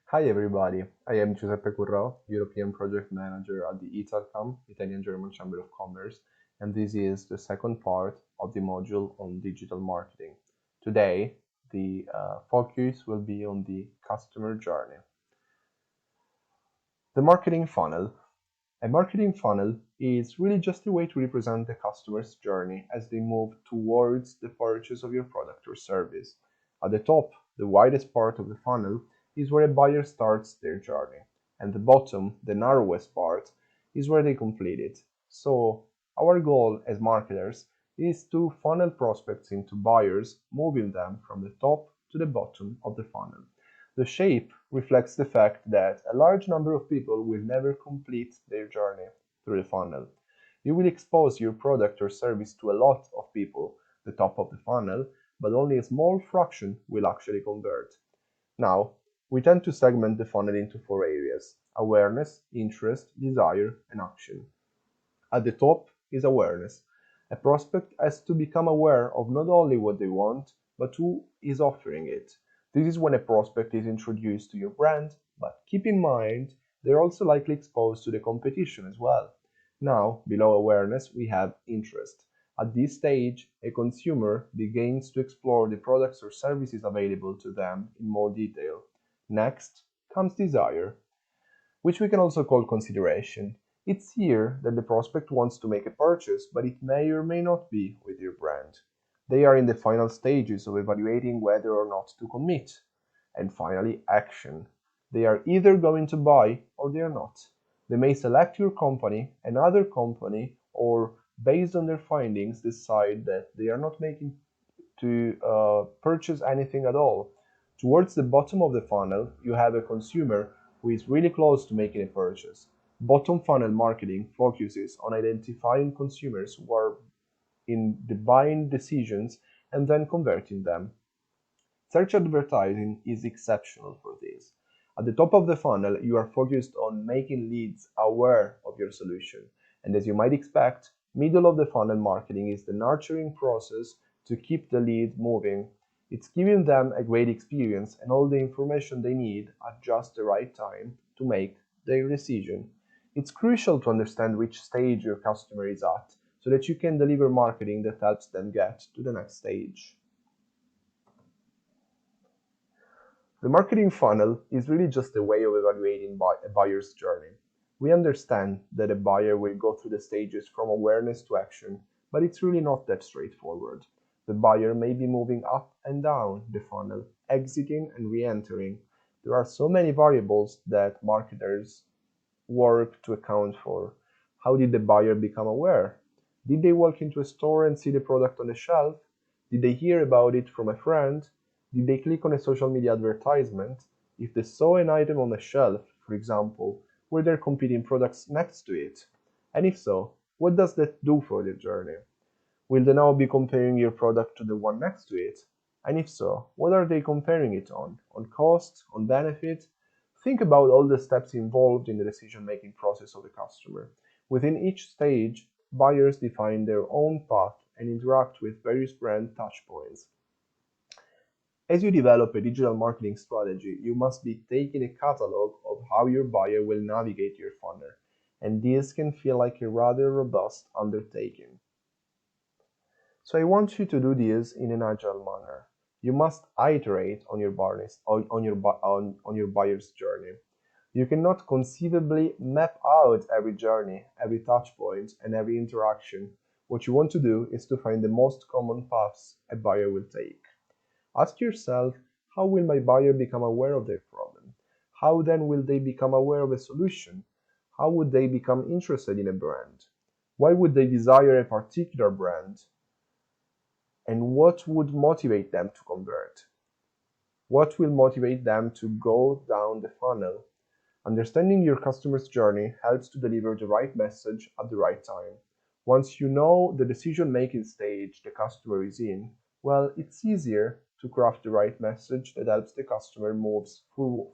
Hi everybody, I am Giuseppe Currao, European Project Manager at the ITALCAM, Italian-German Chamber of Commerce, and this is the second part of the module on digital marketing. Today, the focus will be on the customer journey. The marketing funnel. A marketing funnel is really just a way to represent the customer's journey as they move towards the purchase of your product or service. At the top, the widest part of the funnel, is where a buyer starts their journey, and the bottom, the narrowest part, is where they complete it. So, our goal as marketers is to funnel prospects into buyers, moving them from the top to the bottom of the funnel. The shape reflects the fact that a large number of people will never complete their journey through the funnel. You will expose your product or service to a lot of people, the top of the funnel, but only a small fraction will actually convert. Now, we tend to segment the funnel into four areas: awareness, interest, desire, and action. At the top is awareness. A prospect has to become aware of not only what they want, but who is offering it. This is when a prospect is introduced to your brand, but keep in mind they're also likely exposed to the competition as well. Now, below awareness, we have interest. At this stage, a consumer begins to explore the products or services available to them in more detail. Next comes desire, which we can also call consideration. It's here that the prospect wants to make a purchase, but it may or may not be with your brand. They are in the final stages of evaluating whether or not to commit. And finally, action. They are either going to buy or they are not. They may select your company, another company, or based on their findings, decide that they are not making to purchase anything at all. Towards the bottom of the funnel, you have a consumer who is really close to making a purchase. Bottom funnel marketing focuses on identifying consumers who are in the buying decisions and then converting them. Search advertising is exceptional for this. At the top of the funnel, you are focused on making leads aware of your solution. And as you might expect, middle of the funnel marketing is the nurturing process to keep the lead moving. It's giving them a great experience and all the information they need at just the right time to make their decision. It's crucial to understand which stage your customer is at so that you can deliver marketing that helps them get to the next stage. The marketing funnel is really just a way of evaluating a buyer's journey. We understand that a buyer will go through the stages from awareness to action, but it's really not that straightforward. The buyer may be moving up and down the funnel, exiting and re entering. There are so many variables that marketers work to account for. How did the buyer become aware? Did they walk into a store and see the product on the shelf? Did they hear about it from a friend? Did they click on a social media advertisement? If they saw an item on the shelf, for example, were there competing products next to it? And if so, what does that do for their journey? Will they now be comparing your product to the one next to it? And if so, what are they comparing it on? On cost? On benefit? Think about all the steps involved in the decision-making process of the customer. Within each stage, buyers define their own path and interact with various brand touchpoints. As you develop a digital marketing strategy, you must be taking a catalog of how your buyer will navigate your funnel, and this can feel like a rather robust undertaking. So I want you to do this in an agile manner. You must iterate on your on your buyer's journey. You cannot conceivably map out every journey, every touch point, and every interaction. What you want to do is to find the most common paths a buyer will take. Ask yourself, how will my buyer become aware of their problem? How then will they become aware of a solution? How would they become interested in a brand? Why would they desire a particular brand? And what would motivate them to convert? What will motivate them to go down the funnel? Understanding your customer's journey helps to deliver the right message at the right time. Once you know the decision-making stage the customer is in, well, it's easier to craft the right message that helps the customer move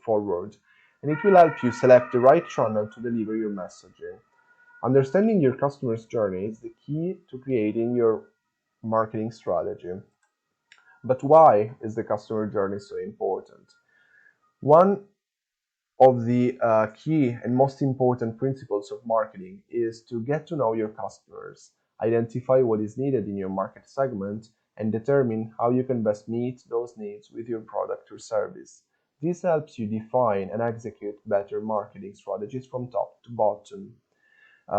forward, and it will help you select the right channel to deliver your messaging. Understanding your customer's journey is the key to creating your marketing strategy. But why is the customer journey so important? One of the key and most important principles of marketing is to get to know your customers, identify what is needed in your market segment, and determine how you can best meet those needs with your product or service. This helps you define and execute better marketing strategies from top to bottom.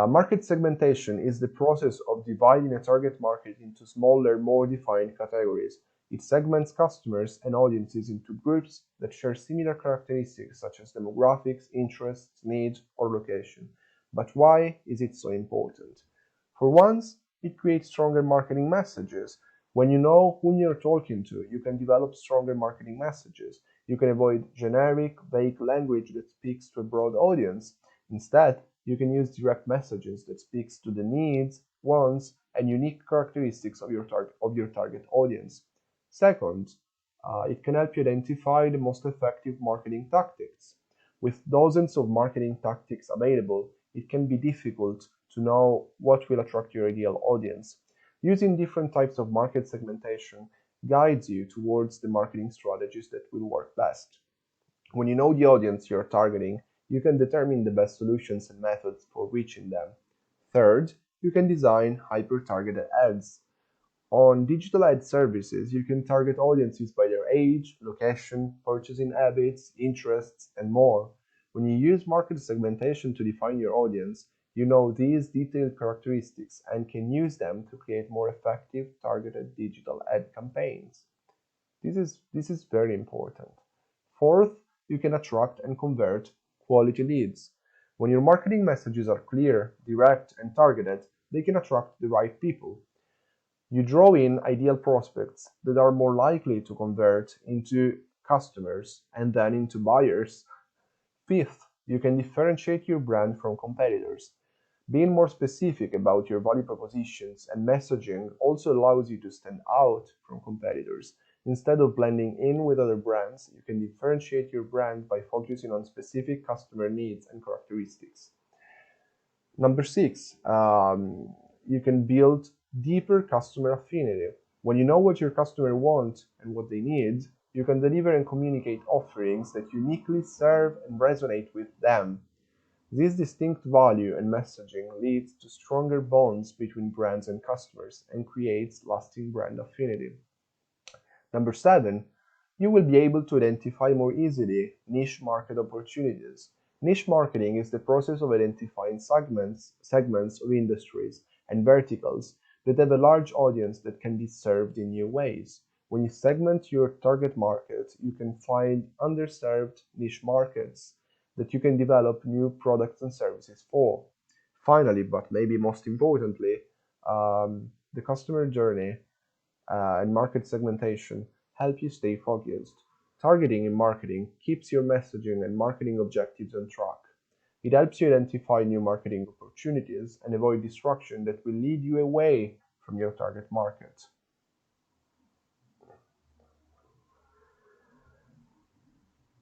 Market segmentation is the process of dividing a target market into smaller, more defined categories. It segments customers and audiences into groups that share similar characteristics such as demographics, interests, needs, or location. But why is it so important? For once, it creates stronger marketing messages. When you know who you're talking to, you can develop stronger marketing messages. You can avoid generic, vague language that speaks to a broad audience. Instead, you can use direct messages that speaks to the needs, wants, and unique characteristics of your target audience. Second, it can help you identify the most effective marketing tactics. With dozens of marketing tactics available, it can be difficult to know what will attract your ideal audience. Using different types of market segmentation guides you towards the marketing strategies that will work best. When you know the audience you're targeting, you can determine the best solutions and methods for reaching them. Third, you can design hyper-targeted ads. On digital ad services, you can target audiences by their age, location, purchasing habits, interests, and more. When you use market segmentation to define your audience, you know these detailed characteristics and can use them to create more effective targeted digital ad campaigns. This is very important. Fourth, you can attract and convert quality leads. When your marketing messages are clear, direct, and targeted, they can attract the right people. You draw in ideal prospects that are more likely to convert into customers and then into buyers. Fifth, you can differentiate your brand from competitors. Being more specific about your value propositions and messaging also allows you to stand out from competitors. Instead of blending in with other brands, you can differentiate your brand by focusing on specific customer needs and characteristics. Number six, you can build deeper customer affinity. When you know what your customer wants and what they need, you can deliver and communicate offerings that uniquely serve and resonate with them. This distinct value and messaging leads to stronger bonds between brands and customers and creates lasting brand affinity. Number seven, you will be able to identify more easily niche market opportunities. Niche marketing is the process of identifying segments of industries and verticals that have a large audience that can be served in new ways. When you segment your target market, you can find underserved niche markets that you can develop new products and services for. Finally, but maybe most importantly, the customer journey and market segmentation help you stay focused. Targeting in marketing keeps your messaging and marketing objectives on track. It helps you identify new marketing opportunities and avoid distraction that will lead you away from your target market.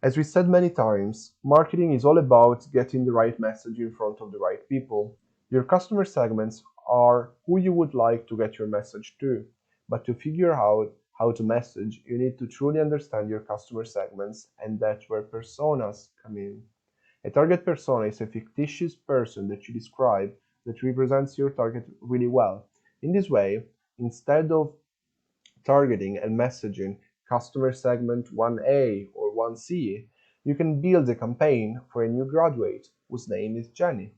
As we said many times, marketing is all about getting the right message in front of the right people. Your customer segments are who you would like to get your message to. But to figure out how to message, you need to truly understand your customer segments, and that's where personas come in. A target persona is a fictitious person that you describe that represents your target really well. In this way, instead of targeting and messaging customer segment 1A or 1C, you can build a campaign for a new graduate whose name is Jenny.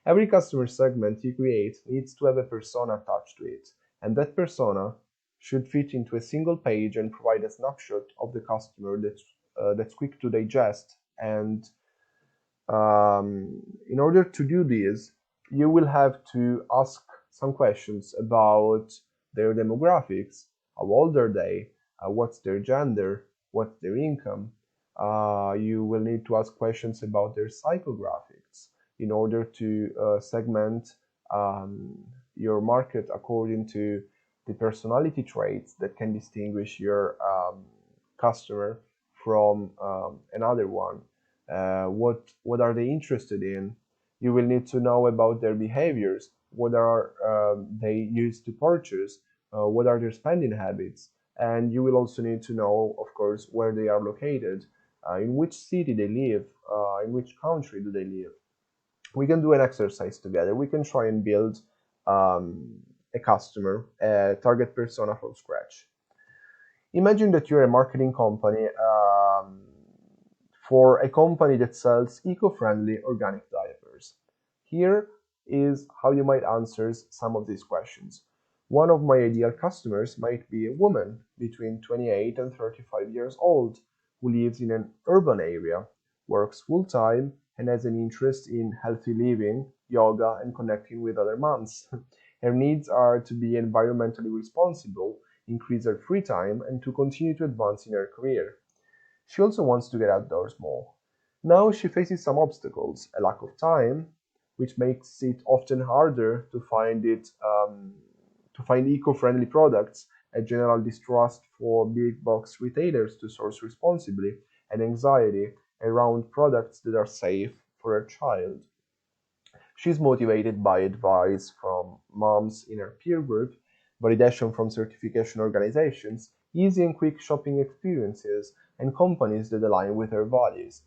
Every customer segment you create needs to have a persona attached to it, and that persona should fit into a single page and provide a snapshot of the customer that's quick to digest. And in order to do this, you will have to ask some questions about their demographics, how old are they, what's their gender, what's their income. You will need to ask questions about their psychographics in order to segment your market according to the personality traits that can distinguish your customer from another one. What are they interested in? You will need to know about their behaviors. What are they used to purchase? What are their spending habits? And you will also need to know, of course, where they are located. in which city they live, in which country do they live. We can do an exercise together. We can try and build a customer, a target persona from scratch. Imagine that you're a marketing company for a company that sells eco-friendly organic diapers. Here is how you might answer some of these questions. One of my ideal customers might be a woman between 28 and 35 years old who lives in an urban area, works full-time, and has an interest in healthy living, yoga, and connecting with other moms. Her needs are to be environmentally responsible, increase her free time, and to continue to advance in her career. She also wants to get outdoors more. Now she faces some obstacles, a lack of time, which makes it often harder to find eco-friendly products, a general distrust for big box retailers to source responsibly, and anxiety around products that are safe for her child. She's motivated by advice from moms in her peer group, validation from certification organizations, easy and quick shopping experiences, and companies that align with her values.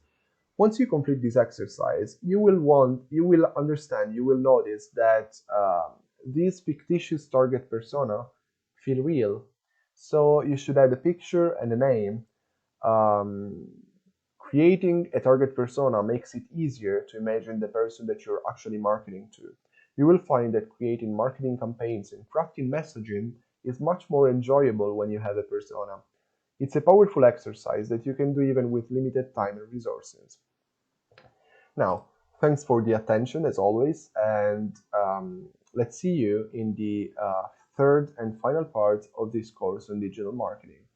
Once you complete this exercise, you will understand, you will notice that these fictitious target persona feel real. So you should add a picture and a name. Um, Creating a target persona makes it easier to imagine the person that you're actually marketing to. You will find that creating marketing campaigns and crafting messaging is much more enjoyable when you have a persona. It's a powerful exercise that you can do even with limited time and resources. Now, thanks for the attention as always, and let's see you in the third and final part of this course on digital marketing.